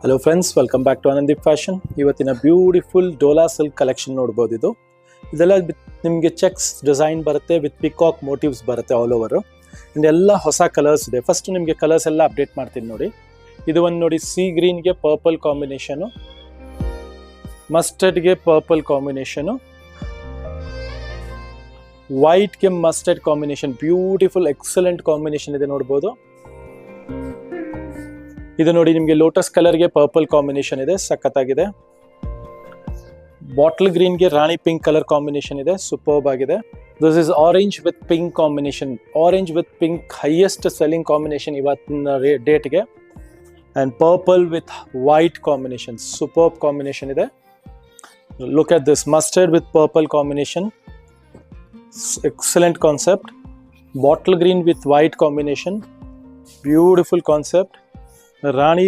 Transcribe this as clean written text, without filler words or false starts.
Hello friends, welcome back to Anandeep fashion. ಇವತ್ತಿನ beautiful Dola silk collection ನೋಡ್ಬೋದು. ಇದೆಲ್ಲ ನಿಮಗೆ ಚೆಕ್ಸ್ ಡಿಸೈನ್ ಬರುತ್ತೆ, ವಿತ್ ಪಿಕಾಕ್ ಮೋಟಿವ್ಸ್ ಬರುತ್ತೆ ಆಲ್ ಓವರು. ಇದೆಲ್ಲ ಹೊಸ ಕಲರ್ಸ್ ಇದೆ. ಫಸ್ಟ್ ನಿಮಗೆ ಕಲರ್ಸ್ ಎಲ್ಲ ಅಪ್ಡೇಟ್ ಮಾಡ್ತೀನಿ ನೋಡಿ. ಇದು ಒಂದು ನೋಡಿ, ಸಿ ಗ್ರೀನ್ಗೆ ಪರ್ಪಲ್ ಕಾಂಬಿನೇಷನು, ಮಸ್ಟರ್ಡ್ಗೆ ಪರ್ಪಲ್ ಕಾಂಬಿನೇಷನು, ವೈಟ್ಗೆ mustard combination. Beautiful excellent combination ಇದೆ ನೋಡ್ಬೋದು. ಇದು ನೋಡಿ, ನಿಮಗೆ ಲೋಟಸ್ ಕಲರ್ಗೆ ಪರ್ಪಲ್ ಕಾಂಬಿನೇಷನ್ ಇದೆ, ಸಖತ್ತಾಗಿದೆ. ಬಾಟಲ್ ಗ್ರೀನ್ಗೆ ರಾಣಿ ಪಿಂಕ್ ಕಲರ್ ಕಾಂಬಿನೇಷನ್ ಇದೆ, ಸೂಪರ್ಬ್ ಆಗಿದೆ. This is orange with pink combination. Orange with pink highest selling combination ಇವತ್ತಿನ ಡೇಟ್ಗೆ. And purple with white combination, superb combination ಇದೆ. Look at this, mustard with purple combination, excellent concept. Bottle green with white combination, beautiful concept. Rani